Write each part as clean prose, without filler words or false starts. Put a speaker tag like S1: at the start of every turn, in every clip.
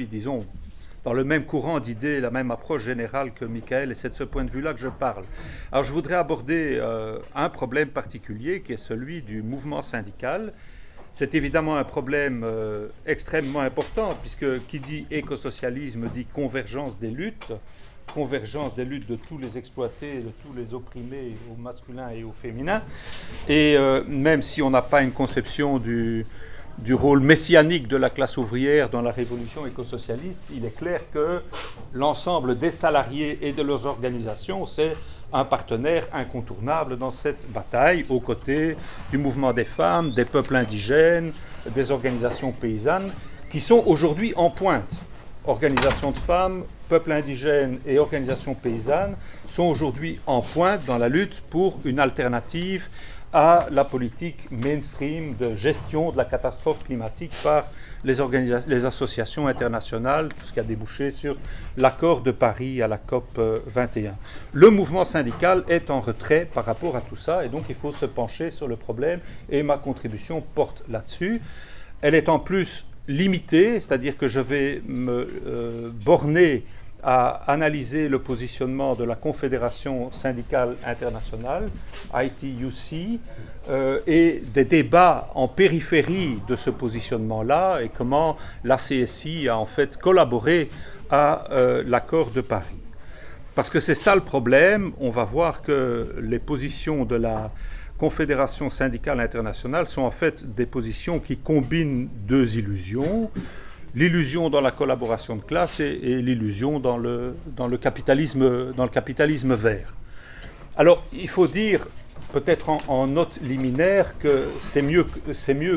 S1: disons, dans le même courant d'idées, la même approche générale que Michael, et c'est de ce point de vue-là que je parle. Alors je voudrais aborder un problème particulier qui est celui du mouvement syndical. C'est évidemment un problème extrêmement important, puisque qui dit écosocialisme dit convergence des luttes de tous les exploités, de tous les opprimés, au masculin et au féminin. Et même si on n'a pas une conception du rôle messianique de la classe ouvrière dans la révolution écosocialiste, il est clair que l'ensemble des salariés et de leurs organisations, c'est un partenaire incontournable dans cette bataille, aux côtés du mouvement des femmes, des peuples indigènes, des organisations paysannes, qui sont aujourd'hui en pointe. Organisations de femmes, peuples indigènes et organisations paysannes sont aujourd'hui en pointe dans la lutte pour une alternative à la politique mainstream de gestion de la catastrophe climatique par les associations internationales, tout ce qui a débouché sur l'accord de Paris à la COP 21. Le mouvement syndical est en retrait par rapport à tout ça, et donc il faut se pencher sur le problème, et ma contribution porte là-dessus. Elle est en plus limitée, c'est-à-dire que je vais me borner à analyser le positionnement de la Confédération syndicale internationale, ITUC, et des débats en périphérie de ce positionnement-là, et comment la CSI a en fait collaboré à l'accord de Paris. Parce que c'est ça le problème, on va voir que les positions de la Confédération syndicale internationale sont en fait des positions qui combinent deux illusions. L'illusion dans la collaboration de classe et l'illusion dans le capitalisme vert. Alors, il faut dire, peut-être en note liminaire, que c'est mieux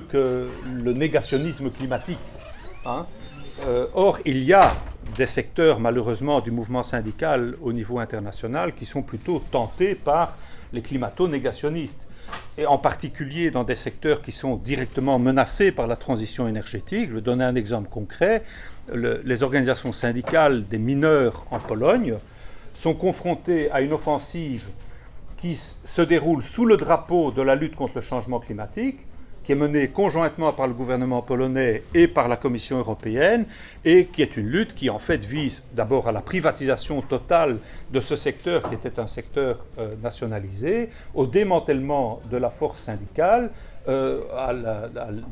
S1: que le négationnisme climatique. Hein. Or, il y a des secteurs, malheureusement, du mouvement syndical au niveau international qui sont plutôt tentés par les climato-négationnistes. Et en particulier dans des secteurs qui sont directement menacés par la transition énergétique. Je vais donner un exemple concret. Les organisations syndicales des mineurs en Pologne sont confrontées à une offensive qui se déroule sous le drapeau de la lutte contre le changement climatique, qui est menée conjointement par le gouvernement polonais et par la Commission européenne, et qui est une lutte qui en fait vise d'abord à la privatisation totale de ce secteur qui était un secteur nationalisé, au démantèlement de la force syndicale, à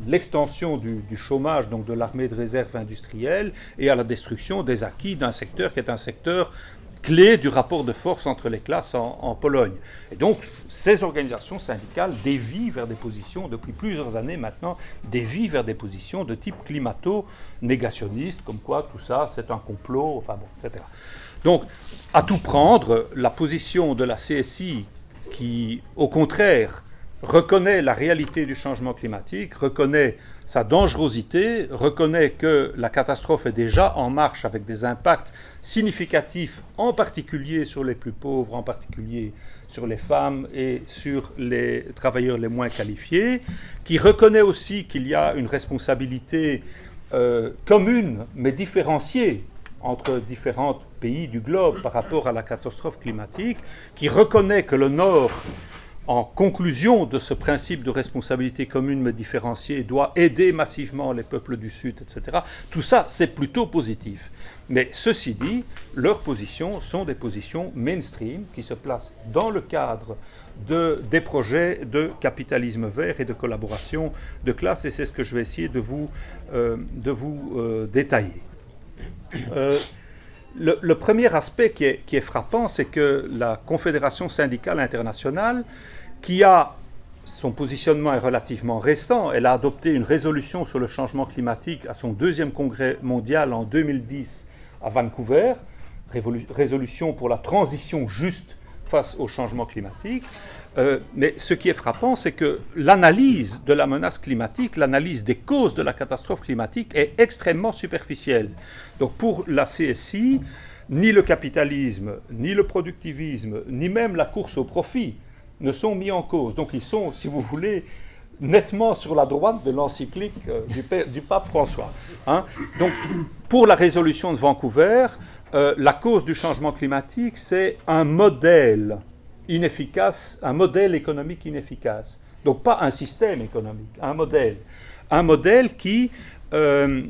S1: l'extension du chômage, donc de l'armée de réserve industrielle, et à la destruction des acquis d'un secteur qui est un secteur clé du rapport de force entre les classes en Pologne. Et donc, ces organisations syndicales dévient vers des positions, depuis plusieurs années maintenant, dévient vers des positions de type climato-négationniste, comme quoi tout ça, c'est un complot, enfin bon, etc. Donc, à tout prendre, la position de la CSI qui, au contraire, reconnaît la réalité du changement climatique, reconnaît sa dangerosité, reconnaît que la catastrophe est déjà en marche avec des impacts significatifs, en particulier sur les plus pauvres, en particulier sur les femmes et sur les travailleurs les moins qualifiés, qui reconnaît aussi qu'il y a une responsabilité commune, mais différenciée, entre différents pays du globe par rapport à la catastrophe climatique, qui reconnaît que le Nord, en conclusion de ce principe de responsabilité commune mais différenciée, doit aider massivement les peuples du Sud, etc. Tout ça, c'est plutôt positif. Mais ceci dit, leurs positions sont des positions mainstream qui se placent dans le cadre des projets de capitalisme vert et de collaboration de classe, et c'est ce que je vais essayer de vous détailler. Le premier aspect qui est frappant, c'est que la Confédération syndicale internationale, qui a, son positionnement est relativement récent, elle a adopté une résolution sur le changement climatique à son deuxième congrès mondial en 2010 à Vancouver, résolution pour la transition juste face au changement climatique. Mais ce qui est frappant, c'est que l'analyse de la menace climatique, l'analyse des causes de la catastrophe climatique est extrêmement superficielle. Donc pour la CSI, ni le capitalisme, ni le productivisme, ni même la course au profit ne sont mis en cause. Donc ils sont, si vous voulez, nettement sur la droite de l'encyclique du pape François. Hein. Donc pour la résolution de Vancouver, la cause du changement climatique, c'est un modèle inefficace, un modèle économique inefficace. Donc pas un système économique, un modèle. Un modèle qui dans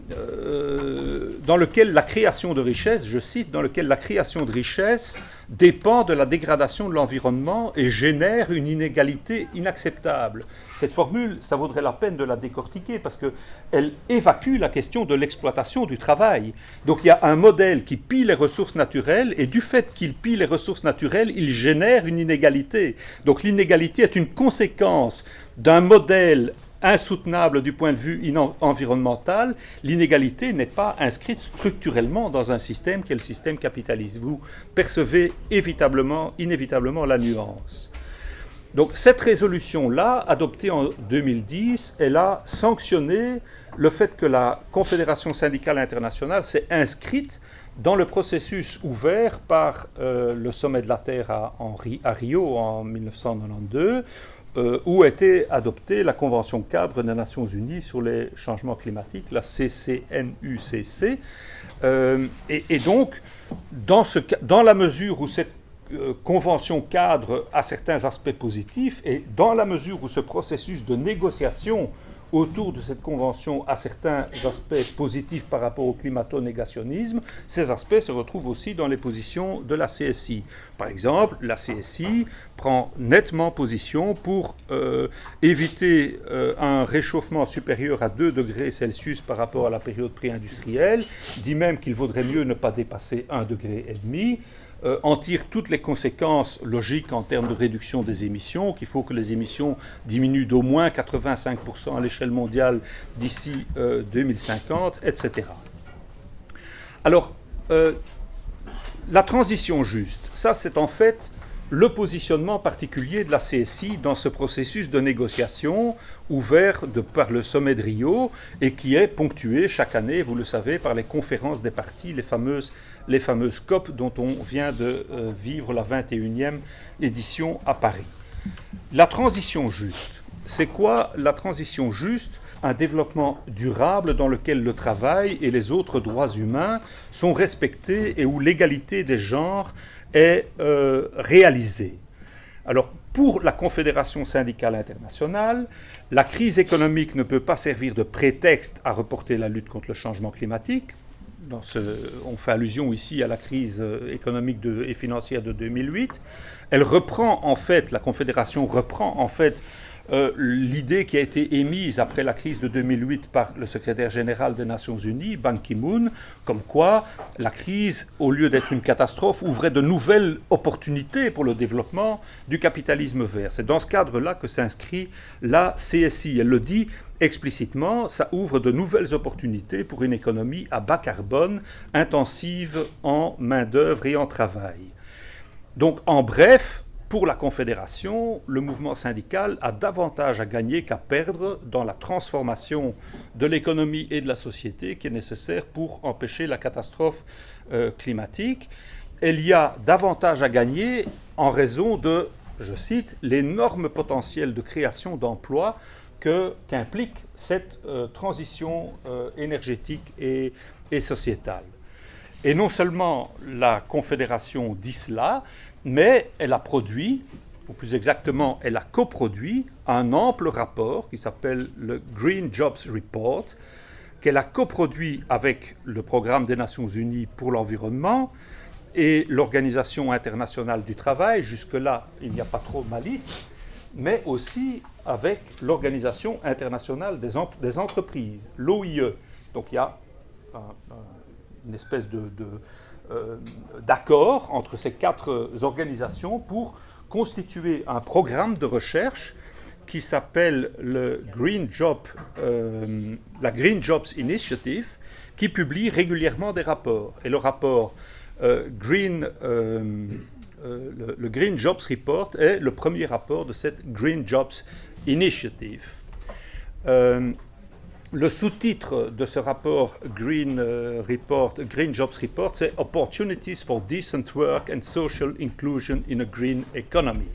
S1: lequel la création de richesse, je cite, dans lequel la création de richesse dépend de la dégradation de l'environnement et génère une inégalité inacceptable. Cette formule, ça vaudrait la peine de la décortiquer parce qu'elle évacue la question de l'exploitation du travail. Donc il y a un modèle qui pille les ressources naturelles et du fait qu'il pille les ressources naturelles, il génère une inégalité. Donc l'inégalité est une conséquence d'un modèle insoutenable du point de vue environnemental. L'inégalité n'est pas inscrite structurellement dans un système qui est le système capitaliste. Vous percevez inévitablement la nuance. Donc cette résolution-là, adoptée en 2010, elle a sanctionné le fait que la Confédération syndicale internationale s'est inscrite dans le processus ouvert par le sommet de la Terre à Rio en 1992, où était adoptée la Convention cadre des Nations Unies sur les changements climatiques, la CCNUCC. Et donc, dans la mesure où cette convention cadre a certains aspects positifs, et dans la mesure où ce processus de négociation autour de cette convention a certains aspects positifs par rapport au climato-négationnisme, ces aspects se retrouvent aussi dans les positions de la CSI. Par exemple, la CSI prend nettement position pour éviter un réchauffement supérieur à 2 degrés Celsius par rapport à la période pré-industrielle, dit même qu'il vaudrait mieux ne pas dépasser 1,5 degré, en tire toutes les conséquences logiques en termes de réduction des émissions, qu'il faut que les émissions diminuent d'au moins 85% à l'échelle mondiale d'ici 2050, etc. Alors, la transition juste, ça c'est en fait le positionnement particulier de la CSI dans ce processus de négociation ouvert par le sommet de Rio et qui est ponctué chaque année, vous le savez, par les conférences des parties, les fameuses COP dont on vient de vivre la 21e édition à Paris. La transition juste, c'est quoi la transition juste ? Un développement durable dans lequel le travail et les autres droits humains sont respectés et où l'égalité des genres est réalisée. Alors, pour la Confédération syndicale internationale, la crise économique ne peut pas servir de prétexte à reporter la lutte contre le changement climatique. On fait allusion ici à la crise économique et financière de 2008. La Confédération reprend en fait l'idée qui a été émise après la crise de 2008 par le secrétaire général des Nations Unies, Ban Ki-moon, comme quoi la crise, au lieu d'être une catastrophe, ouvrait de nouvelles opportunités pour le développement du capitalisme vert. C'est dans ce cadre-là que s'inscrit la CSI. Elle le dit explicitement, ça ouvre de nouvelles opportunités pour une économie à bas carbone, intensive en main-d'œuvre et en travail. Donc, en bref, pour la Confédération, le mouvement syndical a davantage à gagner qu'à perdre dans la transformation de l'économie et de la société qui est nécessaire pour empêcher la catastrophe climatique. Il y a davantage à gagner en raison de, je cite, l'énorme potentiel de création d'emplois qu'implique cette transition énergétique et sociétale. Et non seulement la Confédération dit cela, mais elle a produit, ou plus exactement, elle a coproduit un ample rapport qui s'appelle le Green Jobs Report, qu'elle a coproduit avec le Programme des Nations Unies pour l'environnement et l'Organisation internationale du travail. Jusque-là, il n'y a pas trop de malice, mais aussi avec l'Organisation internationale des entreprises, l'OIE. Donc il y a une espèce d'accord entre ces 4 organisations pour constituer un programme de recherche qui s'appelle la Green Jobs Initiative, qui publie régulièrement des rapports. Et le rapport le Green Jobs Report est le premier rapport de cette Green Jobs Initiative. Le sous-titre de ce rapport Green Jobs Report, c'est « Opportunities for decent work and social inclusion in a green economy ».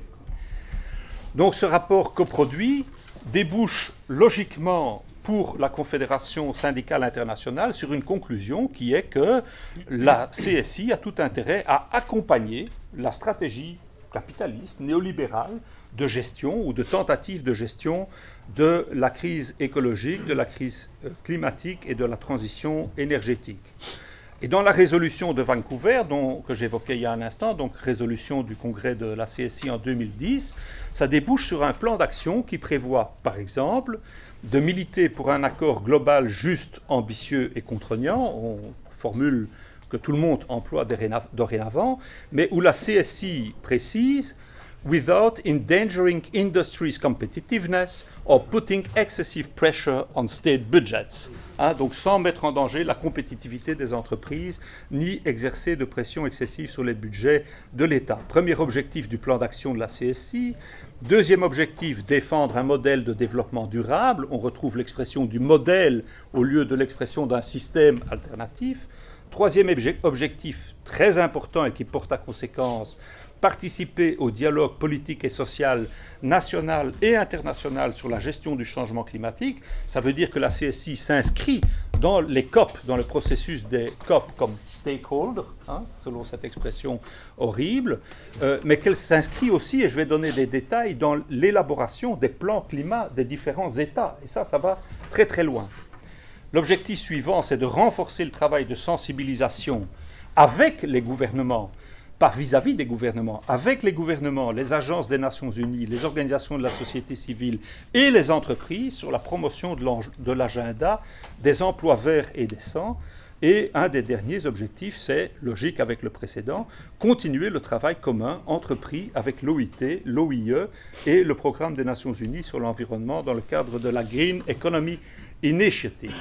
S1: Donc ce rapport coproduit débouche logiquement pour la Confédération syndicale internationale sur une conclusion qui est que la CSI a tout intérêt à accompagner la stratégie capitaliste, néolibérale, de gestion ou de tentative de gestion de la crise écologique, de la crise climatique et de la transition énergétique. Et dans la résolution de Vancouver, que j'évoquais il y a un instant, donc résolution du congrès de la CSI en 2010, ça débouche sur un plan d'action qui prévoit, par exemple, de militer pour un accord global juste, ambitieux et contraignant. On formule que tout le monde emploie dorénavant, mais où la CSI précise « without endangering industry's competitiveness or putting excessive pressure on state budgets ». Donc sans mettre en danger la compétitivité des entreprises, ni exercer de pression excessive sur les budgets de l'État. Premier objectif du plan d'action de la CSI. Deuxième objectif, défendre un modèle de développement durable. On retrouve l'expression du modèle au lieu de l'expression d'un système alternatif. Troisième objectif très important et qui porte à conséquence, participer au dialogue politique et social national et international sur la gestion du changement climatique. Ça veut dire que la CSI s'inscrit dans les COP, dans le processus des COP comme stakeholder, selon cette expression horrible, mais qu'elle s'inscrit aussi, et je vais donner des détails, dans l'élaboration des plans climat des différents États. Et ça va très très loin. L'objectif suivant, c'est de renforcer le travail de sensibilisation avec les gouvernements, pas vis-à-vis des gouvernements, avec les gouvernements, les agences des Nations Unies, les organisations de la société civile et les entreprises sur la promotion de l'agenda des emplois verts et décents. Et un des derniers objectifs, c'est, logique avec le précédent, continuer le travail commun entrepris avec l'OIT, l'OIE et le Programme des Nations Unies sur l'environnement dans le cadre de la Green Economy Initiative.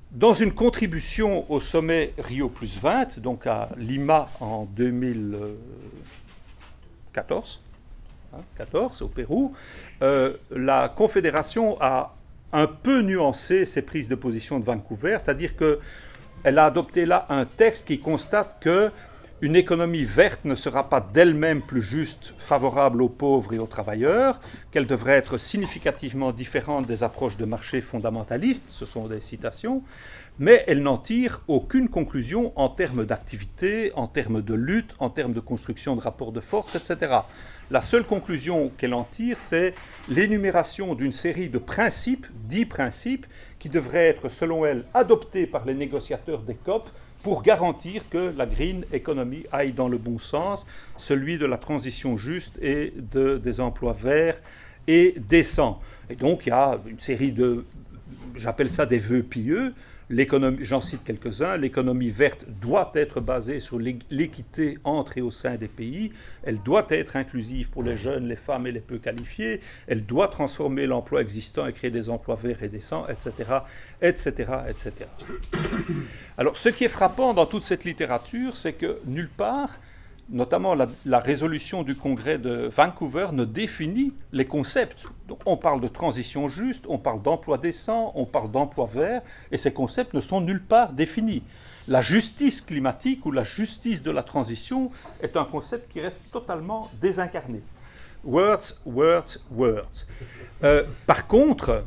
S1: Dans une contribution au sommet Rio+20, donc à Lima en 2014, au Pérou, la Confédération a un peu nuancé ses prises de position de Vancouver, c'est-à-dire qu'elle a adopté là un texte qui constate qu'une économie verte ne sera pas d'elle-même plus juste, favorable aux pauvres et aux travailleurs, qu'elle devrait être significativement différente des approches de marché fondamentalistes, ce sont des citations, mais elle n'en tire aucune conclusion en termes d'activité, en termes de lutte, en termes de construction de rapports de force, etc. La seule conclusion qu'elle en tire, c'est l'énumération d'une série de principes, 10 principes, qui devraient être, selon elle, adoptés par les négociateurs des COP pour garantir que la green economy aille dans le bon sens, celui de la transition juste et des emplois verts et décents. Et donc, il y a une série de, j'appelle ça des vœux pieux. J'en cite quelques-uns. L'économie verte doit être basée sur l'équité entre et au sein des pays. Elle doit être inclusive pour les jeunes, les femmes et les peu qualifiés. Elle doit transformer l'emploi existant et créer des emplois verts et décents, etc., etc., etc. Alors, ce qui est frappant dans toute cette littérature, c'est que nulle part, notamment la résolution du congrès de Vancouver, ne définit les concepts. Donc, on parle de transition juste, on parle d'emploi décent, on parle d'emploi vert, et ces concepts ne sont nulle part définis. La justice climatique ou la justice de la transition est un concept qui reste totalement désincarné. Words, words, words. Par contre,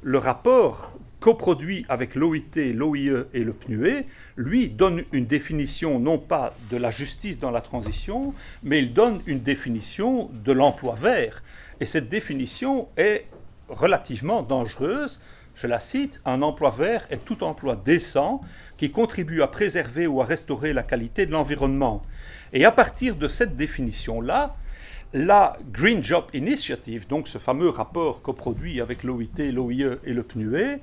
S1: le rapport coproduit avec l'OIT, l'OIE et le PNUE, lui donne une définition non pas de la justice dans la transition, mais il donne une définition de l'emploi vert. Et cette définition est relativement dangereuse. Je la cite, « Un emploi vert est tout emploi décent qui contribue à préserver ou à restaurer la qualité de l'environnement. » Et à partir de cette définition-là, la Green Job Initiative, donc ce fameux rapport coproduit avec l'OIT, l'OIE et le PNUE,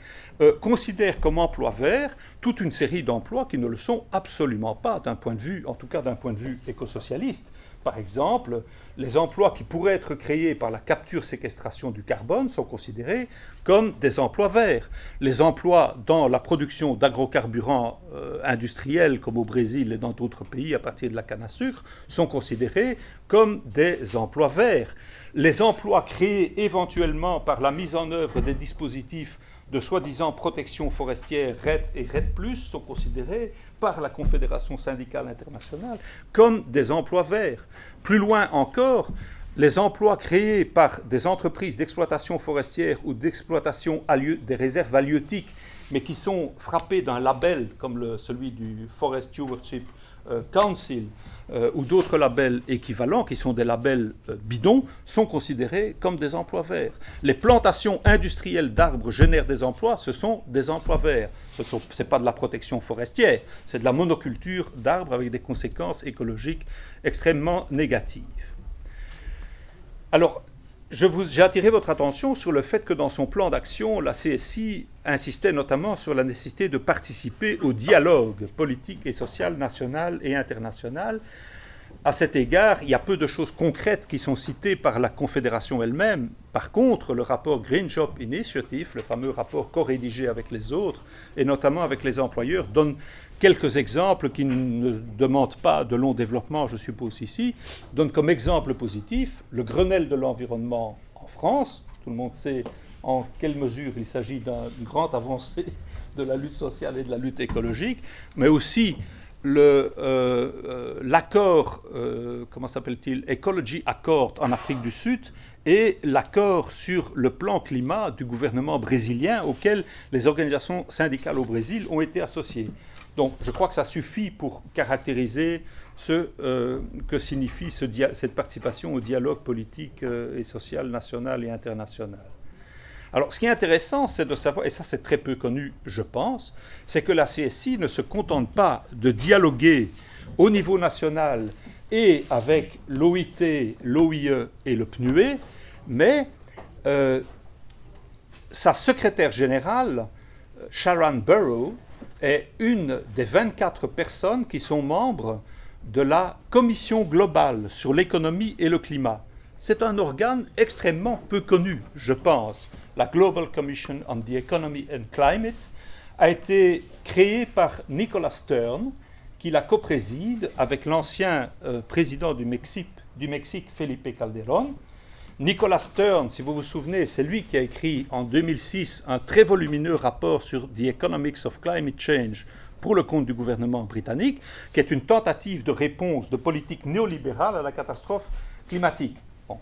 S1: considère comme emploi vert toute une série d'emplois qui ne le sont absolument pas, d'un point de vue, en tout cas d'un point de vue écosocialiste. Par exemple, les emplois qui pourraient être créés par la capture-séquestration du carbone sont considérés comme des emplois verts. Les emplois dans la production d'agrocarburants industriels, comme au Brésil et dans d'autres pays à partir de la canne à sucre, sont considérés comme des emplois verts. Les emplois créés éventuellement par la mise en œuvre des dispositifs de soi-disant protection forestière REDD et REDD+, sont considérés par la Confédération syndicale internationale comme des emplois verts. Plus loin encore, les emplois créés par des entreprises d'exploitation forestière ou d'exploitation des réserves halieutiques mais qui sont frappés d'un label comme celui du Forest Stewardship Council ou d'autres labels équivalents, qui sont des labels bidons, sont considérés comme des emplois verts. Les plantations industrielles d'arbres génèrent des emplois, ce sont des emplois verts. Ce n'est pas de la protection forestière, c'est de la monoculture d'arbres avec des conséquences écologiques extrêmement négatives. Alors, j'ai attiré votre attention sur le fait que dans son plan d'action, la CSI insistait notamment sur la nécessité de participer au dialogue politique et social national et international. À cet égard, il y a peu de choses concrètes qui sont citées par la Confédération elle-même. Par contre, le rapport Green Job Initiative, le fameux rapport co-rédigé avec les autres, et notamment avec les employeurs, donne quelques exemples qui ne demandent pas de long développement, je suppose ici, donne comme exemple positif le Grenelle de l'environnement en France. Tout le monde sait en quelle mesure il s'agit d'une grande avancée de la lutte sociale et de la lutte écologique, mais aussi l'accord, comment s'appelle-t-il, Ecology Accord en Afrique du Sud et l'accord sur le plan climat du gouvernement brésilien auquel les organisations syndicales au Brésil ont été associées. Donc je crois que ça suffit pour caractériser ce que signifie cette participation au dialogue politique et social national et international. Alors, ce qui est intéressant, c'est de savoir, et ça c'est très peu connu, je pense, c'est que la CSI ne se contente pas de dialoguer au niveau national et avec l'OIT, l'OIE et le PNUE, mais sa secrétaire générale, Sharon Burrow, est une des 24 personnes qui sont membres de la Commission globale sur l'économie et le climat. C'est un organe extrêmement peu connu, je pense. La Global Commission on the Economy and Climate a été créée par Nicolas Stern, qui la copréside avec l'ancien président du Mexique, Felipe Calderón. Nicolas Stern, si vous vous souvenez, c'est lui qui a écrit en 2006 un très volumineux rapport sur The Economics of Climate Change pour le compte du gouvernement britannique, qui est une tentative de réponse de politique néolibérale à la catastrophe climatique. Bon.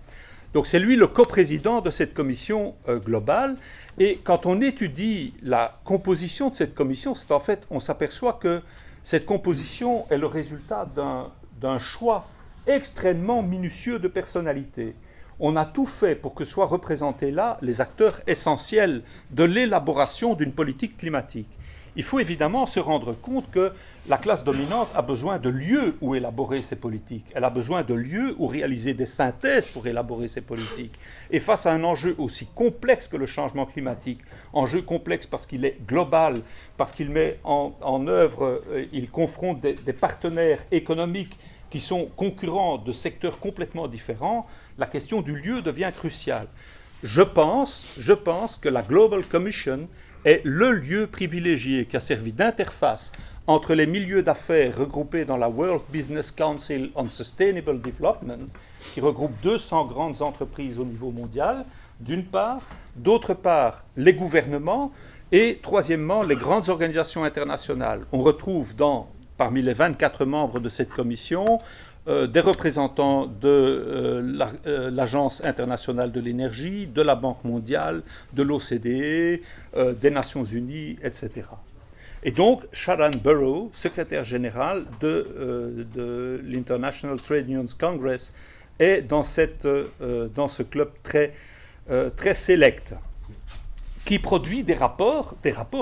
S1: Donc c'est lui le coprésident de cette commission globale, et quand on étudie la composition de cette commission, c'est en fait, on s'aperçoit que cette composition est le résultat d'un choix extrêmement minutieux de personnalités. On a tout fait pour que soient représentés là les acteurs essentiels de l'élaboration d'une politique climatique. Il faut évidemment se rendre compte que la classe dominante a besoin de lieux où élaborer ses politiques. Elle a besoin de lieux où réaliser des synthèses pour élaborer ses politiques. Et face à un enjeu aussi complexe que le changement climatique, enjeu complexe parce qu'il est global, parce qu'il met en œuvre, il confronte des partenaires économiques qui sont concurrents de secteurs complètement différents, la question du lieu devient cruciale. Je pense que la Global Commission est le lieu privilégié qui a servi d'interface entre les milieux d'affaires regroupés dans la World Business Council on Sustainable Development, qui regroupe 200 grandes entreprises au niveau mondial, d'une part, d'autre part, les gouvernements, et troisièmement, les grandes organisations internationales. On retrouve parmi les 24 membres de cette commission des représentants de l'Agence internationale de l'énergie, de la Banque mondiale, de l'OCDE, des Nations unies, etc. Et donc, Sharon Burrow, secrétaire générale de l'International Trade Unions Congress, est dans ce club très sélect, qui produit des rapports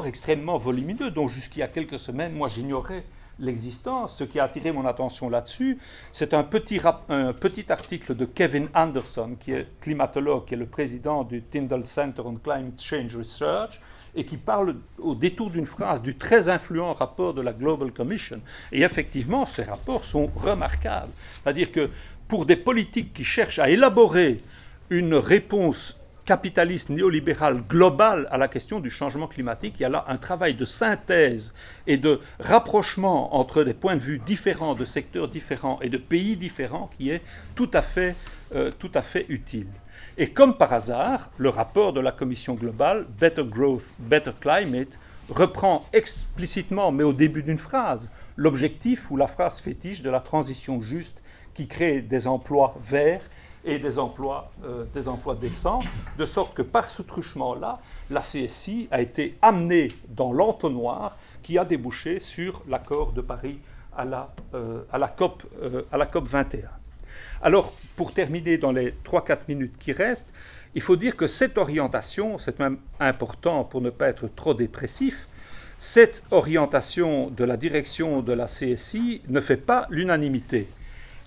S1: extrêmement volumineux, dont jusqu'il y a quelques semaines, moi j'ignorais l'existence. Ce qui a attiré mon attention là-dessus, c'est un petit article de Kevin Anderson, qui est climatologue, qui est le président du Tyndall Center on Climate Change Research, et qui parle au détour d'une phrase du très influent rapport de la Global Commission. Et effectivement, ces rapports sont remarquables. C'est-à-dire que pour des politiques qui cherchent à élaborer une réponse capitaliste néolibéral global à la question du changement climatique, il y a là un travail de synthèse et de rapprochement entre des points de vue différents, de secteurs différents et de pays différents qui est tout à fait utile. Et comme par hasard, le rapport de la Commission globale, Better Growth, Better Climate, reprend explicitement, mais au début d'une phrase, l'objectif ou la phrase fétiche de la transition juste qui crée des emplois verts et des emplois décents, de sorte que par ce truchement-là, la CSI a été amenée dans l'entonnoir qui a débouché sur l'accord de Paris à la COP 21. Alors, pour terminer dans les 3-4 minutes qui restent, il faut dire que cette orientation, c'est même important pour ne pas être trop dépressif, cette orientation de la direction de la CSI ne fait pas l'unanimité.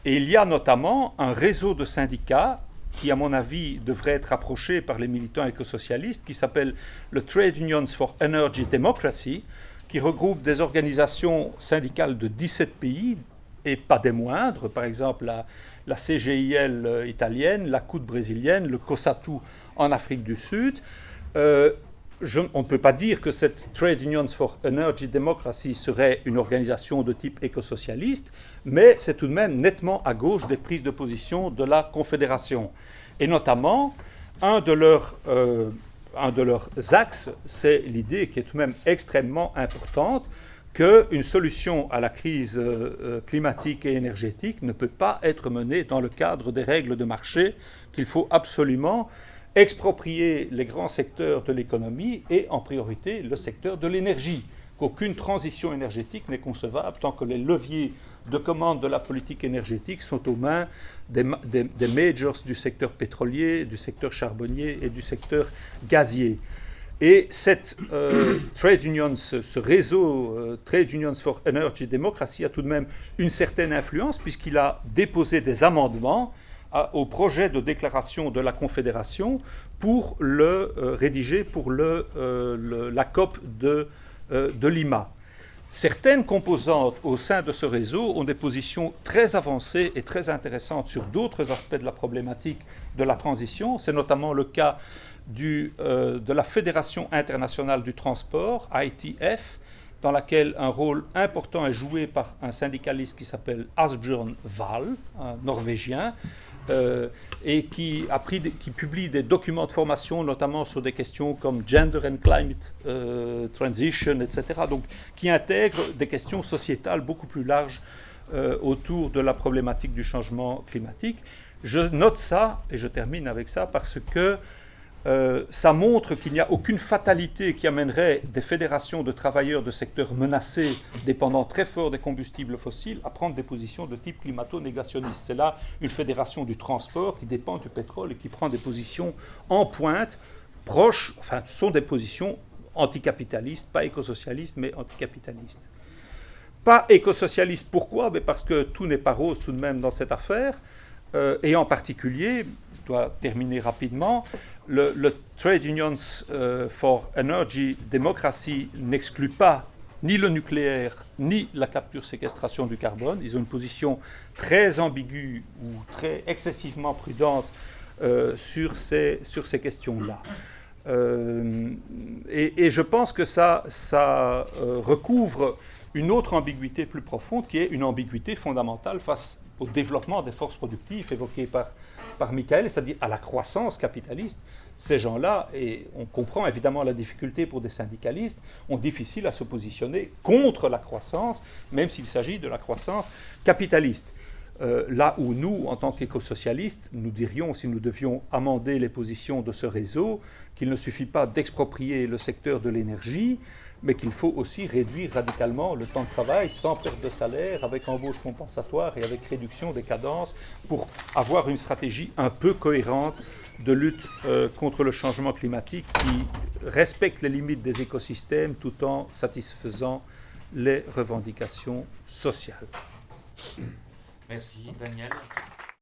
S1: Et il y a notamment un réseau de syndicats qui, à mon avis, devrait être approché par les militants écosocialistes, qui s'appelle le Trade Unions for Energy Democracy, qui regroupe des organisations syndicales de 17 pays, et pas des moindres, par exemple la CGIL italienne, la CUT brésilienne, le COSATU en Afrique du Sud. On ne peut pas dire que cette Trade Unions for Energy Democracy serait une organisation de type écosocialiste, mais c'est tout de même nettement à gauche des prises de position de la Confédération. Et notamment, un de leurs axes, c'est l'idée qui est tout de même extrêmement importante, qu'une solution à la crise climatique et énergétique ne peut pas être menée dans le cadre des règles de marché, qu'il faut absolument exproprier les grands secteurs de l'économie et en priorité le secteur de l'énergie, qu'aucune transition énergétique n'est concevable tant que les leviers de commande de la politique énergétique sont aux mains des majors du secteur pétrolier, du secteur charbonnier et du secteur gazier. Et cette Trade Unions, ce réseau Trade Unions for Energy Democracy a tout de même une certaine influence puisqu'il a déposé des amendements au projet de déclaration de la Confédération pour le rédiger pour la COP de Lima. Certaines composantes au sein de ce réseau ont des positions très avancées et très intéressantes sur d'autres aspects de la problématique de la transition. C'est notamment le cas de la Fédération internationale du transport, ITF, dans laquelle un rôle important est joué par un syndicaliste qui s'appelle Asbjørn Wahl, un Norvégien, et qui publie des documents de formation, notamment sur des questions comme Gender and Climate Transition, etc., donc qui intègre des questions sociétales beaucoup plus larges autour de la problématique du changement climatique. Je note ça, et je termine avec ça, parce que ça montre qu'il n'y a aucune fatalité qui amènerait des fédérations de travailleurs de secteurs menacés, dépendant très fort des combustibles fossiles, à prendre des positions de type climato-négationniste. C'est là une fédération du transport qui dépend du pétrole et qui prend des positions en pointe, proches, enfin, ce sont des positions anticapitalistes, pas écosocialistes, mais anticapitalistes. Pas écosocialistes, pourquoi ? Parce que tout n'est pas rose tout de même dans cette affaire, et en particulier, je dois terminer rapidement, le Trade Unions for Energy Democracy n'exclut pas ni le nucléaire, ni la capture-séquestration du carbone. Ils ont une position très ambiguë ou très excessivement prudente sur ces questions-là. Et je pense que ça recouvre une autre ambiguïté plus profonde, qui est une ambiguïté fondamentale face au développement des forces productives évoquées par Michael, c'est-à-dire à la croissance capitaliste. Ces gens-là, et on comprend évidemment la difficulté pour des syndicalistes, ont difficile à se positionner contre la croissance, même s'il s'agit de la croissance capitaliste. Là où nous, en tant qu'écosocialistes, nous dirions, si nous devions amender les positions de ce réseau, qu'il ne suffit pas d'exproprier le secteur de l'énergie, mais qu'il faut aussi réduire radicalement le temps de travail sans perte de salaire, avec embauche compensatoire et avec réduction des cadences, pour avoir une stratégie un peu cohérente de lutte contre le changement climatique qui respecte les limites des écosystèmes tout en satisfaisant les revendications sociales.
S2: Merci Daniel.